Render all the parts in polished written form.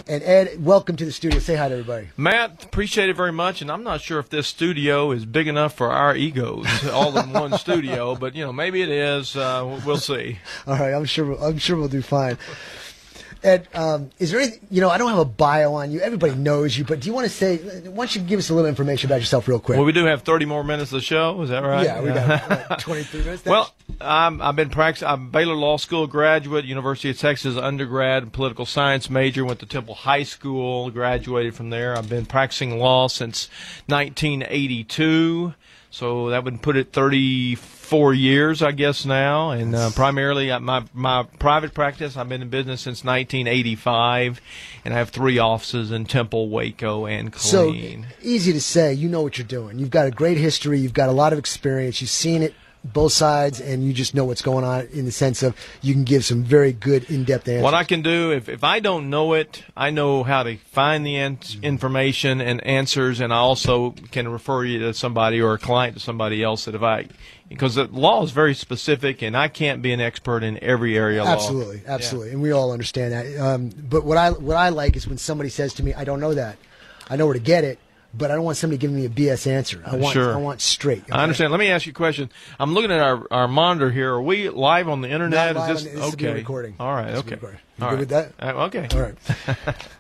And Ed, welcome to the studio. Say hi to everybody. Matt, appreciate it very much. And I'm not sure if this studio is big enough for our egos, all in one studio. But maybe it is. We'll see. All right, I'm sure we'll do fine. Ed, is there anything, I don't have a bio on you. Everybody knows you, but do you want to say, why don't you give us a little information about yourself real quick? Well, we do have 30 more minutes of the show. Is that right? Yeah, we got 23 minutes. Well, I've been practicing. I'm a Baylor Law School graduate, University of Texas undergrad, political science major, went to Temple High School, graduated from there. I've been practicing law since 1982. So that would put it 34 years, I guess, now. And primarily my private practice, I've been in business since 1985, and I have 3 offices in Temple, Waco, and Killeen. So easy to say, you know what you're doing. You've got a great history. You've got a lot of experience. You've seen it both sides, and you just know what's going on in the sense of you can give some very good in-depth answers. What I can do, if I don't know it, I know how to find the information and answers, and I also can refer you to somebody or a client to somebody else because the law is very specific, and I can't be an expert in every area of law. Absolutely, yeah. And we all understand that. But what I like is when somebody says to me, I don't know that. I know where to get it. But I don't want somebody giving me a BS answer. I want straight. Okay? I understand. Let me ask you a question. I'm looking at our monitor here. Are we live on the internet? Not live. This is okay? Recording. All right. Okay. You good with that? Okay. All right.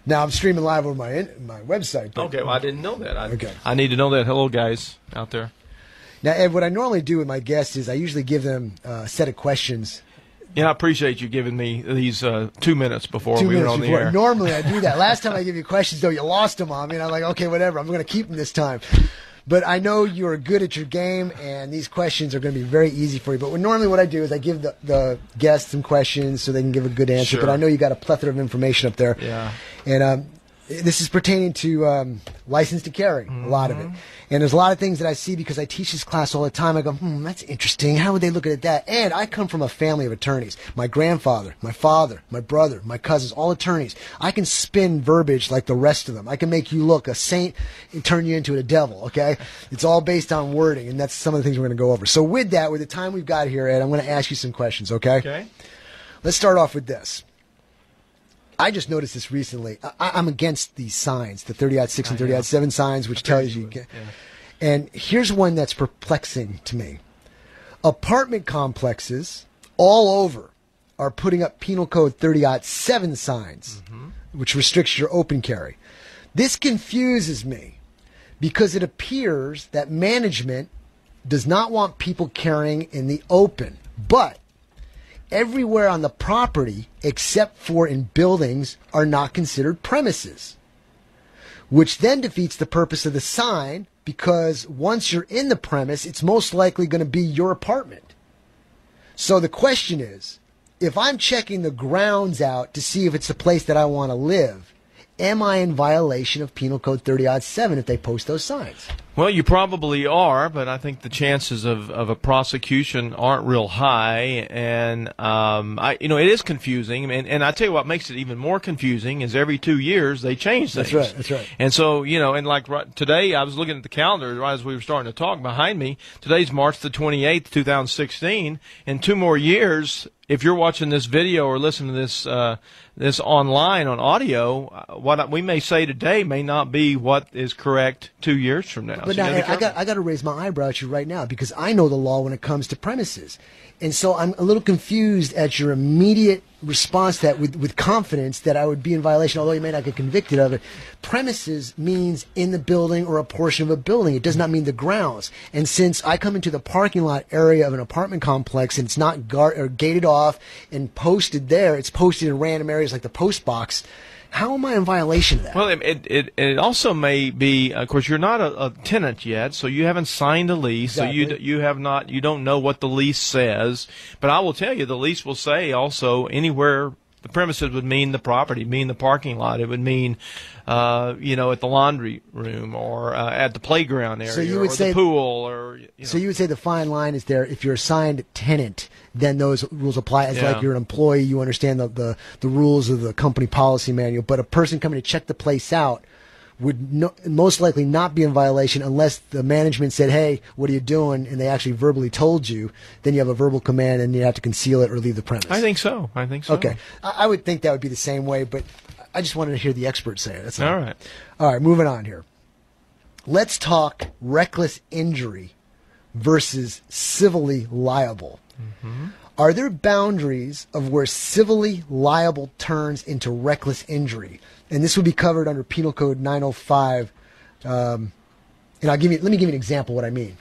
Now I'm streaming live on my website. Okay. Well, I didn't know that. I need to know that. Hello, guys out there. Now, Ed, what I normally do with my guests is I usually give them a set of questions. Yeah, I appreciate you giving me these 2 minutes before we went on the air. Normally I do that. Last time I give you questions, though, you lost them on me, and I'm like, okay, whatever. I'm going to keep them this time. But I know you're good at your game, and these questions are going to be very easy for you. But normally what I do is I give the guests some questions so they can give a good answer. Sure. But I know you got a plethora of information up there. Yeah. And this is pertaining to license to carry, a lot of it. And there's a lot of things that I see because I teach this class all the time. I go, that's interesting. How would they look at that? And I come from a family of attorneys. My grandfather, my father, my brother, my cousins, all attorneys. I can spin verbiage like the rest of them. I can make you look a saint and turn you into a devil, okay? It's all based on wording, and that's some of the things we're going to go over. So with that, with the time we've got here, Ed, I'm going to ask you some questions, okay? Okay. Let's start off with this. I just noticed this recently. I'm against these signs, the 30-6 and 30-7 signs, which tells you. Yeah. And here's one that's perplexing to me. Apartment complexes all over are putting up Penal Code 30-7 signs, which restricts your open carry. This confuses me because it appears that management does not want people carrying in the open, but everywhere on the property, except for in buildings, are not considered premises, which then defeats the purpose of the sign because once you're in the premise, it's most likely going to be your apartment. So the question is, if I'm checking the grounds out to see if it's the place that I want to live, am I in violation of Penal Code 30-7 if they post those signs? Well, you probably are, but I think the chances of a prosecution aren't real high, and it is confusing. And I tell you what makes it even more confusing is every 2 years they change things. That's right. And so and like today, I was looking at the calendar right as we were starting to talk behind me. Today's March the 28th, 2016. In 2 more years, if you're watching this video or listening to this online on audio, what we may say today may not be what is correct 2 years from now. But now, I got to raise my eyebrow at you right now because I know the law when it comes to premises. And so I'm a little confused at your immediate response to that with confidence that I would be in violation, although you may not get convicted of it. Premises means in the building or a portion of a building. It does not mean the grounds. And since I come into the parking lot area of an apartment complex and it's not gated off and posted there, it's posted in random areas like the post box, how am I in violation of that? Well, it also may be, of course, you're not a tenant yet, so you haven't signed a lease, exactly. So you don't know what the lease says. But I will tell you, the lease will say also anywhere the premises would mean the property, mean the parking lot. It would mean, at the laundry room or at the playground area, so you would say the pool, or. So you would say the fine line is there. If you're assigned tenant, then those rules apply. As like you're an employee, you understand the rules of the company policy manual. But a person coming to check the place out would most likely not be in violation unless the management said, hey, what are you doing? And they actually verbally told you. Then you have a verbal command and you have to conceal it or leave the premise. I think so. Okay. I would think that would be the same way, but I just wanted to hear the experts say it. That's all. All right. All right, moving on here. Let's talk reckless injury versus civilly liable. Mm-hmm. Are there boundaries of where civilly liable turns into reckless injury? And this would be covered under Penal Code 905. And let me give you an example of what I mean.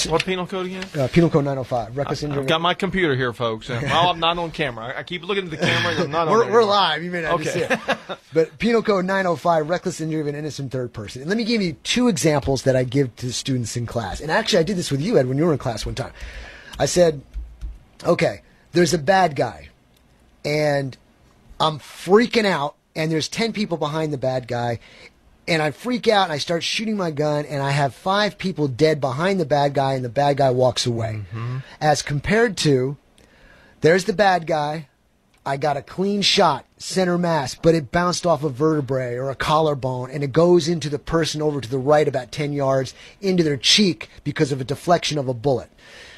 What penal code again? Penal Code 905. Reckless injury. I've got my computer here, folks. Well, I'm not on camera. I keep looking at the camera. And I'm not on We're live. You may not okay. see it. But Penal Code 905, reckless injury of an innocent third person. And let me give you two examples that I give to students in class. And actually, I did this with you, Ed, when you were in class one time. I said, okay, there's a bad guy, and I'm freaking out, and there's 10 people behind the bad guy, and I freak out, and I start shooting my gun, and I have 5 people dead behind the bad guy, and the bad guy walks away. Mm-hmm. As compared to, there's the bad guy, I got a clean shot, center mass, but it bounced off a vertebrae or a collarbone, and it goes into the person over to the right about 10 yards, into their cheek because of a deflection of a bullet.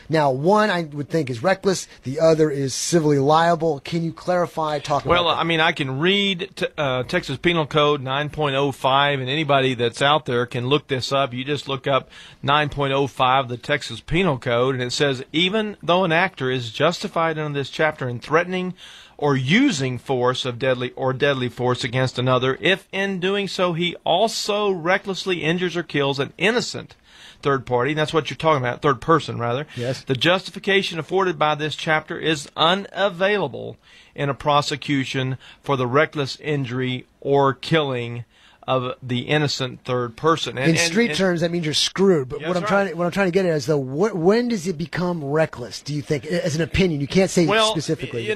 Now, one I would think is reckless. The other is civilly liable. Can you clarify? Talk about that. I mean, I can read Texas Penal Code 9.05, and anybody that's out there can look this up. You just look up 9.05, the Texas Penal Code, and it says, even though an actor is justified under this chapter in threatening or using force of deadly force against another, if in doing so he also recklessly injures or kills an innocent third party, that's what you're talking about, third person rather. Yes. The justification afforded by this chapter is unavailable in a prosecution for the reckless injury or killing of the innocent third person. In street terms, that means you're screwed. But Yeah, what I'm that's trying to get at is, though, when does it become reckless? Do you think, as an opinion? You can't say specifically.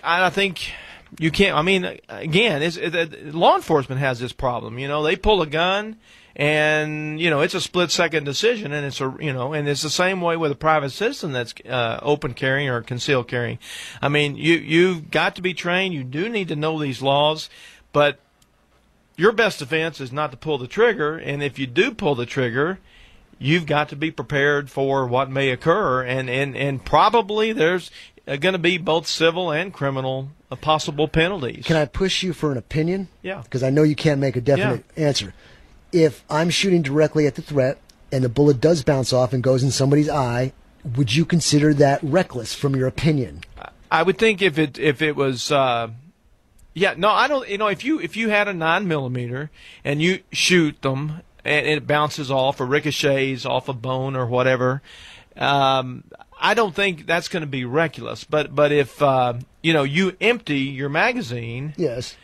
I think you can't. I mean, again, law enforcement has this problem. They pull a gun. And it's a split-second decision, and it's the same way with a private citizen that's open carrying or concealed carrying. I mean, you've got to be trained. You do need to know these laws, but your best defense is not to pull the trigger. And if you do pull the trigger, you've got to be prepared for what may occur, and probably there's going to be both civil and criminal possible penalties. Can I push you for an opinion? Yeah. Because I know you can't make a definite answer. If I'm shooting directly at the threat and the bullet does bounce off and goes in somebody's eye, would you consider that reckless from your opinion? I would think if it was I don't. If you had a 9mm and you shoot them and it bounces off or ricochets off a bone or whatever, I don't think that's going to be reckless. But if you empty your magazine, yes.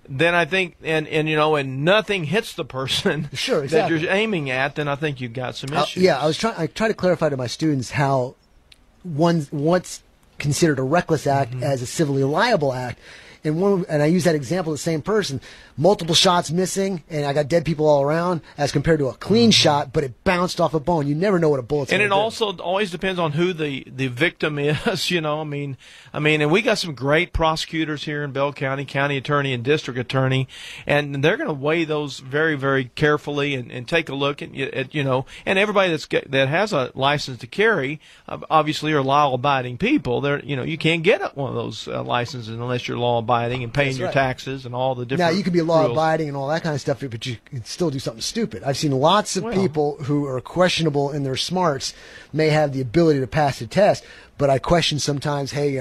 Then I think, and nothing hits the person sure, exactly. that you're aiming at, then I think you've got some issues. I try to clarify to my students how what's considered a reckless act as a civilly liable act. And I use that example of the same person, multiple shots missing, and I got dead people all around, as compared to a clean shot, but it bounced off a bone. You never know what a bullet's going to do. And it also always depends on who the victim is, I mean, and we got some great prosecutors here in Bell County, county attorney and district attorney, and they're going to weigh those very, very carefully and take a look at and everybody that has a license to carry, obviously are law-abiding people. They're, you can't get one of those licenses unless you're law-abiding and paying your taxes and all the different Now, you can be rules. law-abiding and all that kind of stuff, but you can still do something stupid. I've seen lots of people who are questionable in their smarts may have the ability to pass the test, but I question sometimes, hey,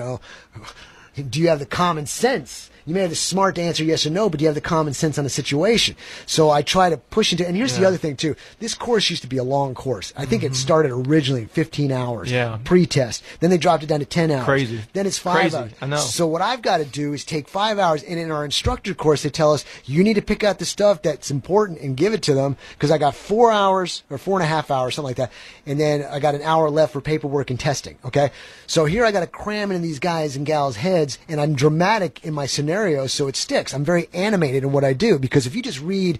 do you have the common sense? You may have the smart to answer yes or no, but do you have the common sense on the situation? So I try to push into, and here's the other thing too. This course used to be a long course. I think it started originally 15 hours pre-test. Then they dropped it down to 10 hours. Crazy. Then it's 5 hours. I know. So what I've got to do is take 5 hours, and in our instructor course, they tell us you need to pick out the stuff that's important and give it to them, because I got 4 hours or 4.5 hours, something like that, and then I got an hour left for paperwork and testing. Okay, so here I got to cram in these guys and gals' heads, and I'm dramatic in my scenarios, so it sticks. I'm very animated in what I do, because if you just read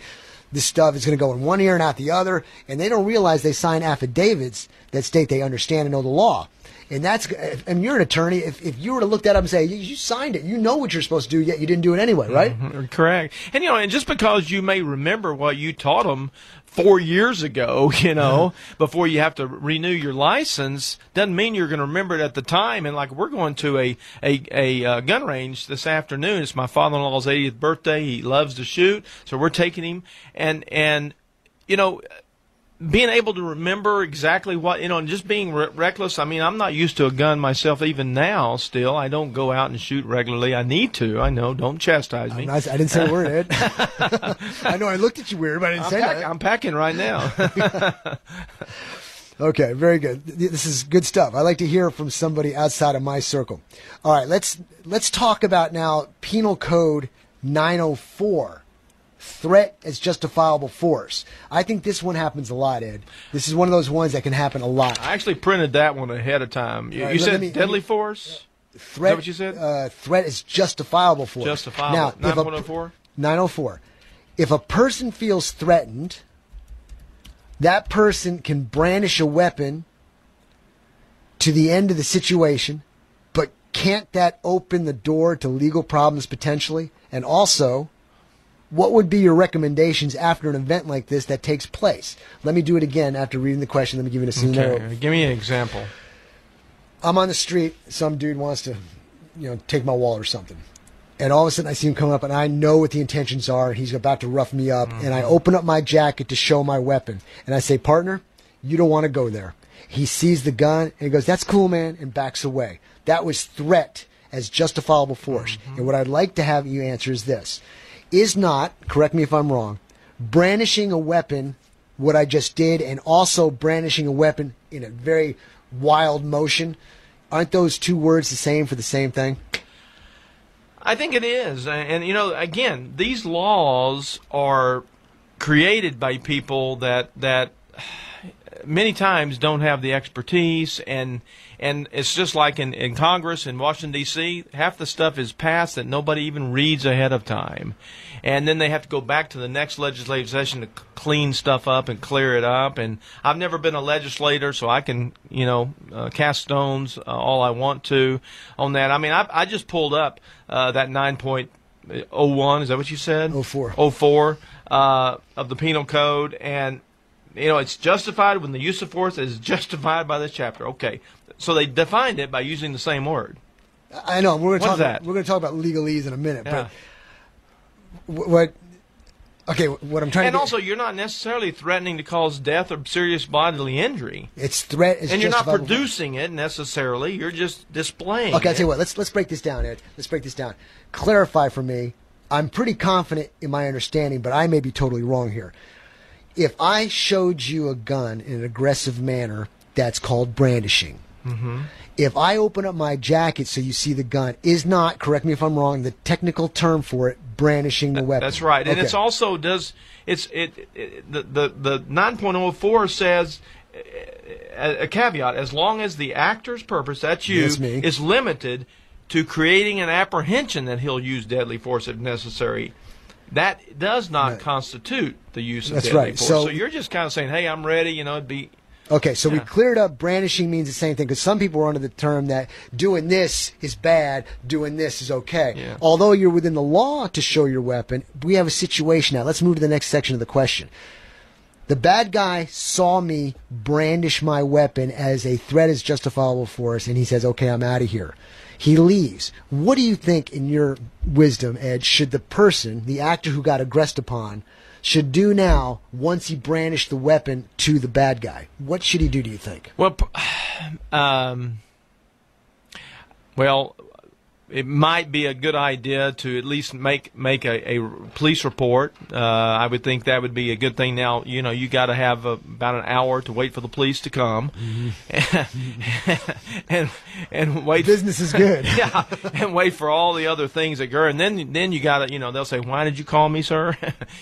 this stuff, it's going to go in one ear and out the other, and they don't realize they sign affidavits that state they understand and know the law. And you're an attorney. If you were to look that up and say, you signed it, you know what you're supposed to do, yet you didn't do it anyway, right? Mm-hmm. Correct. And, and just because you may remember what you taught them 4 years ago, before you have to renew your license, doesn't mean you're going to remember it at the time. And like, we're going to a gun range this afternoon. It's my father-in-law's 80th birthday. He loves to shoot, so we're taking him. And being able to remember exactly what, and just being reckless. I mean, I'm not used to a gun myself even now still. I don't go out and shoot regularly. I need to. I know. Don't chastise me. I didn't say a word, Ed. I know I looked at you weird, but I didn't say that. I'm packing right now. Okay, very good. This is good stuff. I like to hear from somebody outside of my circle. All right, let's talk about now Penal Code 904. Threat as justifiable force. I think this one happens a lot, Ed. This is one of those ones that can happen a lot. I actually printed that one ahead of time. You said deadly force? Threat, is that what you said? Threat is justifiable force. Justifiable. Now, 904? 904. If a person feels threatened, that person can brandish a weapon to the end of the situation, but can't that open the door to legal problems potentially? And also, what would be your recommendations after an event like this that takes place? Let me do it again after reading the question. Let me give you a scenario. Okay. Give me an example. I'm on the street. Some dude wants to, take my wallet or something. And all of a sudden I see him coming up, and I know what the intentions are. He's about to rough me up. Mm-hmm. And I open up my jacket to show my weapon. And I say, partner, you don't want to go there. He sees the gun, and he goes, that's cool, man, and backs away. That was threat as justifiable force. Mm-hmm. And what I'd like to have you answer is this. Is not, correct me if I'm wrong, brandishing a weapon what I just did, and also brandishing a weapon in a very wild motion, aren't those two words the same for the same thing? I think it is. And, again, these laws are created by people that many times don't have the expertise, and it's just like in Congress in Washington, D.C., half the stuff is passed that nobody even reads ahead of time. And then they have to go back to the next legislative session to clean stuff up and clear it up. And I've never been a legislator, so I can, cast stones all I want to on that. I mean, I just pulled up that 9.01, is that what you said? 04 of the Penal Code, and it's justified when the use of force is justified by this chapter. Okay, so they defined it by using the same word. I know. We're going to talk about legalese in a minute. Yeah. But what I'm trying to. And also, you're not necessarily threatening to cause death or serious bodily injury. It's threat. And you're not producing it necessarily. You're just displaying. Okay, I'll tell you what. Let's break this down, Ed. Let's break this down. Clarify for me. I'm pretty confident in my understanding, but I may be totally wrong here. If I showed you a gun in an aggressive manner, that's called brandishing. Mm-hmm. If I open up my jacket so you see the gun, is not, correct me if I'm wrong, the technical term for it, brandishing the weapon. That's right. And it's also the 9.04 says a caveat, as long as the actor's purpose, that's you, is limited to creating an apprehension that he'll use deadly force if necessary. That does not constitute the use of deadly force. So you're just kind of saying, hey, I'm ready, it'd be... Okay, so we cleared up brandishing means the same thing, because some people are under the term that doing this is bad, doing this is okay. Yeah. Although you're within the law to show your weapon, we have a situation now. Let's move to the next section of the question. The bad guy saw me brandish my weapon as a threat as justifiable force, and he says, okay, I'm out of here. He leaves. What do you think, in your wisdom, Ed, should the person, the actor who got aggressed upon, should do now once he brandished the weapon to the bad guy? What should he do, do you think? Well, it might be a good idea to at least make a police report. I would think that would be a good thing. Now, you got to have about an hour to wait for the police to come, and wait. Business is good. Yeah, and wait for all the other things that occur, and then you got to, they'll say, "Why did you call me, sir?"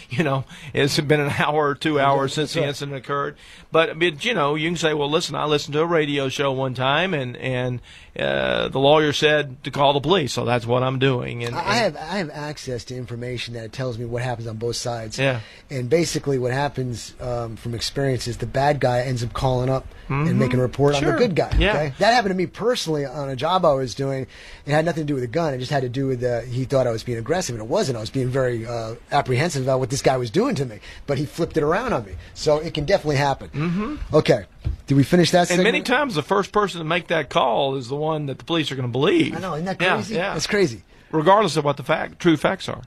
It's been an hour or 2 hours since the incident occurred. But you can say, "Well, listen, I listened to a radio show one time, and the lawyer said to call the police, so that's what I'm doing. And I have access to information that tells me what happens on both sides. Yeah. And basically what happens from experience is the bad guy ends up calling up and making a report on the good guy. Yeah. Okay? That happened to me personally on a job I was doing. It had nothing to do with a gun. It just had to do with he thought I was being aggressive, and it wasn't. I was being very apprehensive about what this guy was doing to me. But he flipped it around on me. So it can definitely happen. Okay. Did we finish that segment? And many times the first person to make that call is the one that the police are going to believe. I know. Isn't that crazy? Yeah. That's crazy. Regardless of what the true facts are.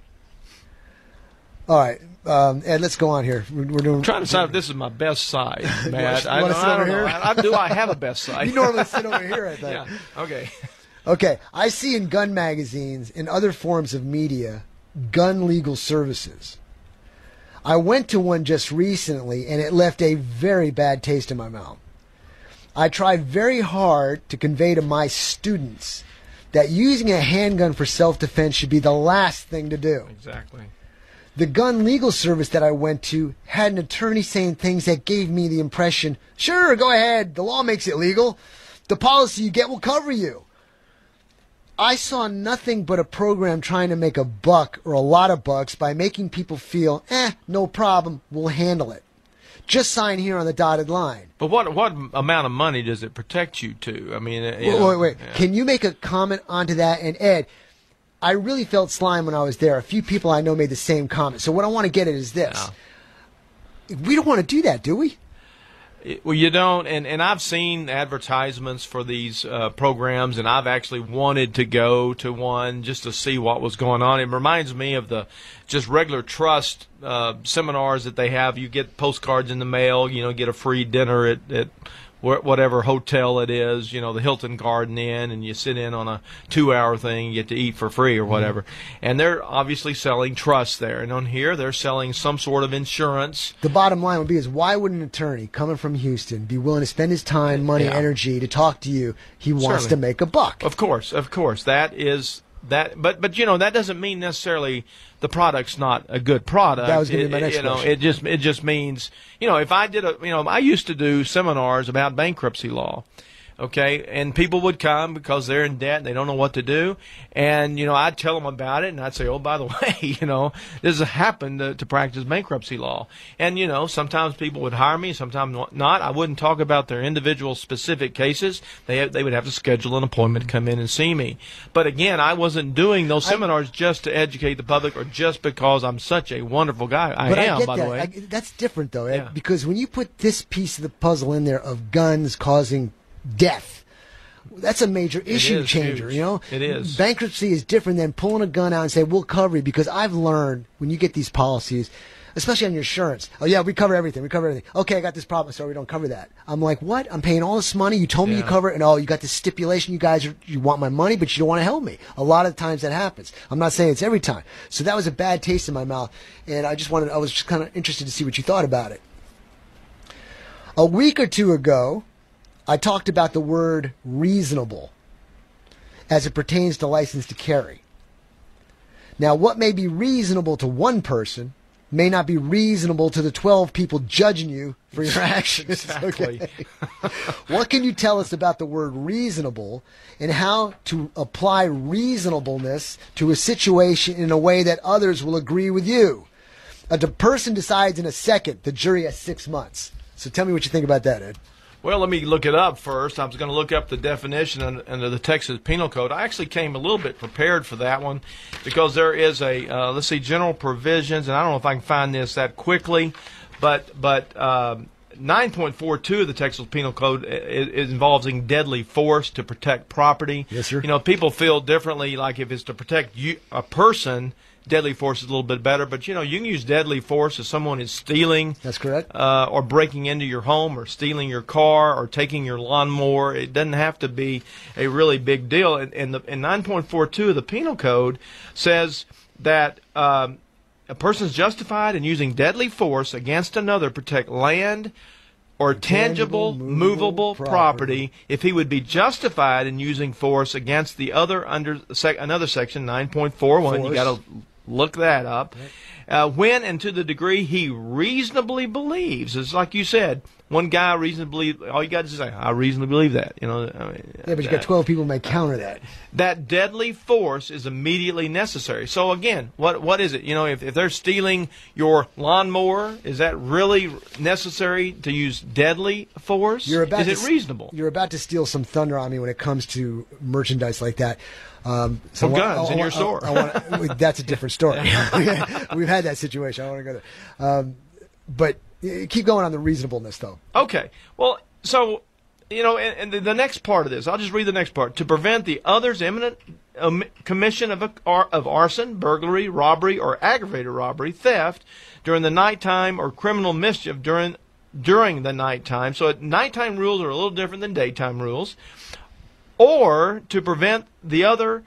All right. Ed, let's go on here. We're doing. I'm trying to decide if this is my best side, Matt. You want to sit over here? I have a best side? You normally sit over here, I think. Yeah. Okay. Okay. I see in gun magazines and other forms of media gun legal services. I went to one just recently, and it left a very bad taste in my mouth. I try very hard to convey to my students that using a handgun for self-defense should be the last thing to do. Exactly. The gun legal service that I went to had an attorney saying things that gave me the impression, sure, go ahead, the law makes it legal. The policy you get will cover you. I saw nothing but a program trying to make a buck or a lot of bucks by making people feel, no problem, we'll handle it. Just sign here on the dotted line. But what amount of money does it protect you to? I mean, wait. Yeah. Can you make a comment onto that? And Ed, I really felt slime when I was there. A few people I know made the same comment. So what I want to get at is this. Yeah. We don't want to do that, do we? Well, you don't, and I've seen advertisements for these programs, and I've actually wanted to go to one just to see what was going on. It reminds me of the just regular trust seminars that they have. You get postcards in the mail, get a free dinner at whatever hotel it is, the Hilton Garden Inn, and you sit in on a 2-hour thing, you get to eat for free or whatever. And they're obviously selling trust there. And on here, they're selling some sort of insurance. The bottom line would be is why would an attorney coming from Houston be willing to spend his time, money, energy to talk to you? He wants to make a buck. Of course. That is that. But that doesn't mean necessarily the product's not a good product. That was going to be my next question. It just means, if I did I used to do seminars about bankruptcy law. Okay, and people would come because they're in debt and they don't know what to do, and I'd tell them about it, and I'd say, oh, by the way, this has happened to practice bankruptcy law, and sometimes people would hire me, sometimes not. I wouldn't talk about their individual specific cases. They would have to schedule an appointment to come in and see me. But again, I wasn't doing those seminars just to educate the public or just because I'm such a wonderful guy. I am, by the way. That's different though, Ed, because when you put this piece of the puzzle in there of guns causing death, that's a major issue changer. It is. Bankruptcy is different than pulling a gun out and say we'll cover you, because I've learned when you get these policies, especially on your insurance, oh yeah, we cover everything. Okay, I got this problem, so we don't cover that. I'm like, what? I'm paying all this money, you told me you cover it, and you got this stipulation, you want my money, but you don't want to help me. A lot of times that happens. I'm not saying it's every time. So that was a bad taste in my mouth, and I was just kind of interested to see what you thought about it. A week or two ago, I talked about the word reasonable as it pertains to license to carry. Now, what may be reasonable to one person may not be reasonable to the 12 people judging you for your actions. Exactly. Okay. What can you tell us about the word reasonable and how to apply reasonableness to a situation in a way that others will agree with you? A person decides in a second. The jury has 6 months. So tell me what you think about that, Ed. Well, let me look it up first. I was going to look up the definition under the Texas Penal Code. I actually came a little bit prepared for that one because there is general provisions, and I don't know if I can find that quickly, but 9.42 of the Texas Penal Code is involving deadly force to protect property. Yes, sir. People feel differently, like if it's to protect a person, deadly force is a little bit better, but you can use deadly force if someone is stealing. That's correct. Or breaking into your home, or stealing your car, or taking your lawnmower. It doesn't have to be a really big deal. And 9.42 of the Penal Code says that a person is justified in using deadly force against another to protect land or tangible, movable property if he would be justified in using force against the other under another section, 9.41. You got to look that up. when and to the degree he reasonably believes. It's like you said, one guy reasonably, all you got to say, I reasonably believe that. You know, I mean, yeah, but you got 12 people who may counter that. That deadly force is immediately necessary. So again, what is it? You know, if they're stealing your lawnmower, is that really necessary to use deadly force? Is it reasonable? You're about to steal some thunder on me when it comes to merchandise like that. So guns in your store. That's a different story. We've had that situation. I want to go there. But keep going on the reasonableness, though. Okay. Well, so, you know, and the next part of this, I'll just read the next part. To prevent the other's imminent commission of arson, burglary, robbery, or aggravated robbery, theft, during the nighttime, or criminal mischief during the nighttime. So nighttime rules are a little different than daytime rules. Or to prevent the other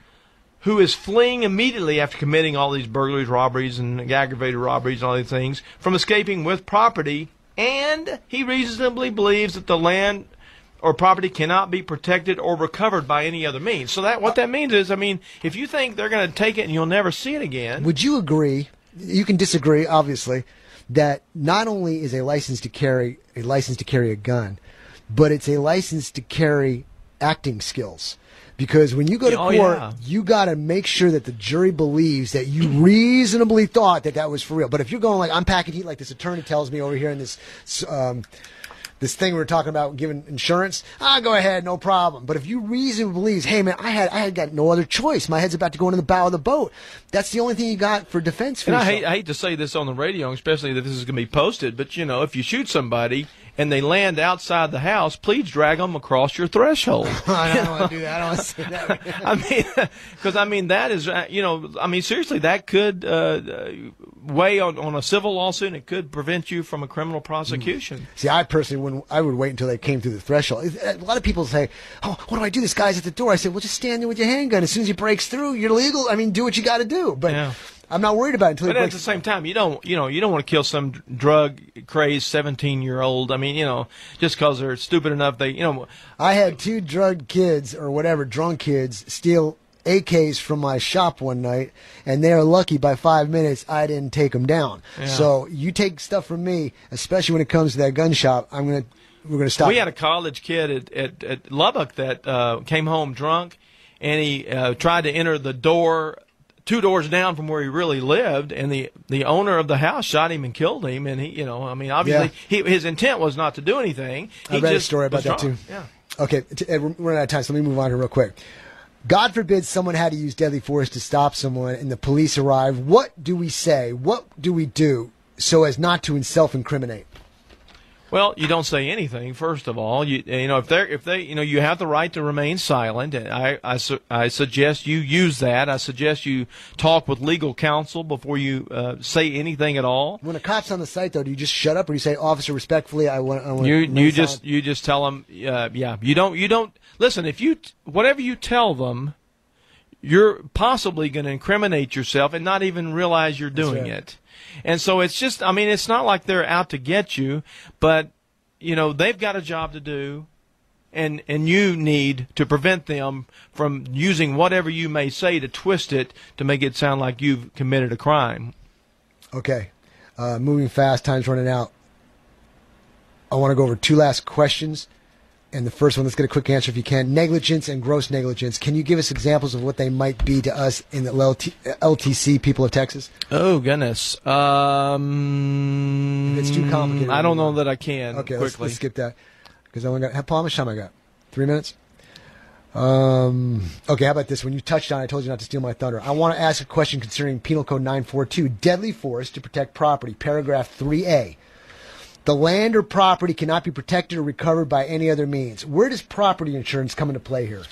who is fleeing immediately after committing all these burglaries, robberies, and aggravated robberies and all these things from escaping with property, and he reasonably believes that the land or property cannot be protected or recovered by any other means. So what that means is, I mean, if you think they're going to take it and you'll never see it again. Would you agree, you can disagree, obviously, that not only is a license to carry a gun, but it's a license to carry acting skills, because when you go to court, you got to make sure that the jury believes that you reasonably thought that was for real. But if you're going like, I'm packing heat, like this attorney tells me over here in this this thing we were talking about, giving insurance, go ahead, no problem. But if you reasonably believe, hey man, I had got no other choice. My head's about to go into the bow of the boat. That's the only thing you got for defense. And I hate to say this on the radio, especially that this is going to be posted, but you know, if you shoot somebody and they land outside the house, please drag them across your threshold. I don't want to do that. I don't want to say that. I mean, because I mean that is, you know, I mean seriously, that could weigh on a civil lawsuit, and it could prevent you from a criminal prosecution. See, I personally I would wait until they came through the threshold. A lot of people say, "Oh, what do I do? This guy's at the door." I say, "Well, just stand there with your handgun. As soon as he breaks through, you're legal. I mean, do what you got to do." But yeah. I'm not worried about it until he breaks. But at the same time, you don't want to kill some drug crazed 17-year-old. I mean, you know, just because they're stupid enough, I had 2 drug kids or whatever, drunk kids, steal AKs from my shop one night, and they are lucky by 5 minutes I didn't take them down. Yeah. So you take stuff from me, especially when it comes to that gun shop, we're gonna stop. We had a college kid at Lubbock that came home drunk, and he tried to enter the door 2 doors down from where he really lived, and the owner of the house shot him and killed him. And he, you know, I mean, obviously his intent was not to do anything. I read a story about that too. Yeah. Okay, we're running out of time, so let me move on here real quick. God forbid someone had to use deadly force to stop someone and the police arrive. What do we say? What do we do so as not to self-incriminate? Well, you don't say anything. First of all, you know, if they, you know, you have the right to remain silent. And I suggest you use that. I suggest you talk with legal counsel before you say anything at all. When a cop's on the site, though, do you just shut up, or you say, "Officer, respectfully, I want"? You just tell them, yeah. You don't listen. Whatever you tell them, you're possibly going to incriminate yourself and not even realize you're doing it. And so it's just, I mean, it's not like they're out to get you, but, you know, they've got a job to do, and you need to prevent them from using whatever you may say to twist it to make it sound like you've committed a crime. Okay. Moving fast, time's running out. I want to go over 2 last questions. And the first one, let's get a quick answer if you can. Negligence and gross negligence. Can you give us examples of what they might be to us in the LTC, people of Texas? Oh, goodness. If it's too complicated. I don't know that I can. Okay, quickly. Let's skip that. Because I only got, Paul, how much time I got? 3 minutes? Okay, how about this? When you touched on it, I told you not to steal my thunder. I want to ask a question concerning Penal Code 942, deadly force to protect property, paragraph 3A. The land or property cannot be protected or recovered by any other means. Where does property insurance come into play here?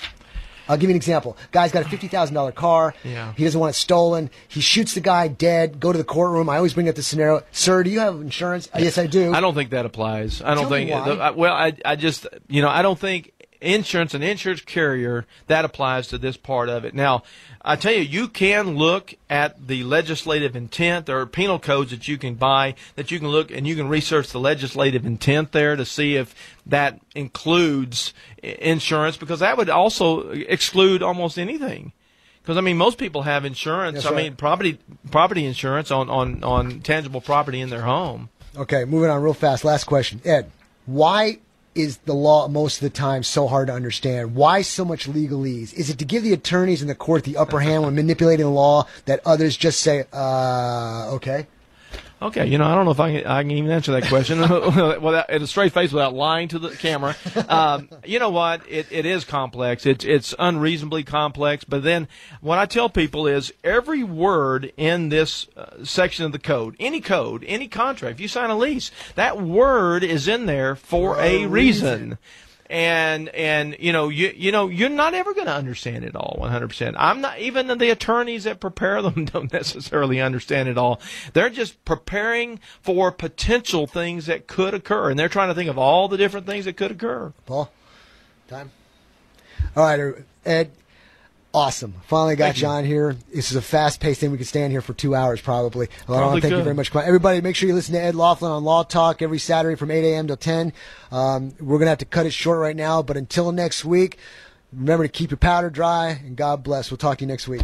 I'll give you an example. Guy's got a $50,000 car. Yeah. He doesn't want it stolen. He shoots the guy dead. Go to the courtroom. I always bring up the scenario. Sir, do you have insurance? Yes, I do. I don't think that applies. I don't Tell think. me why. I just, you know, I don't think insurance and insurance carrier, that applies to this part of it. Now, I tell you, you can look at the legislative intent. There are penal codes that you can buy, that you can look, and you can research the legislative intent there to see if that includes insurance, because that would also exclude almost anything. Because I mean, most people have insurance. That's I mean, property insurance on tangible property in their home. Okay, moving on real fast. Last question, Ed. Why is the law most of the time so hard to understand? Why so much legalese? Is it to give the attorneys in the court the upper hand when manipulating the law that others just say, okay? Okay, I don't know if I can even answer that question in a straight face without lying to the camera. You know what? It is complex. It's unreasonably complex. But then what I tell people is every word in this section of the code, any contract, if you sign a lease, that word is in there for a reason. And you're not ever going to understand it all 100%. I'm not, even the attorneys that prepare them don't necessarily understand it all. They're just preparing for potential things that could occur, and they're trying to think of all the different things that could occur. Paul, time. All right, Ed. Awesome. Finally got you on here. This is a fast-paced thing. We could stand here for 2 hours probably. Well, I want to thank you very much. Everybody, make sure you listen to Ed Laughlin on Law Talk every Saturday from 8 a.m. till 10. We're going to have to cut it short right now, but until next week, remember to keep your powder dry, and God bless. We'll talk to you next week.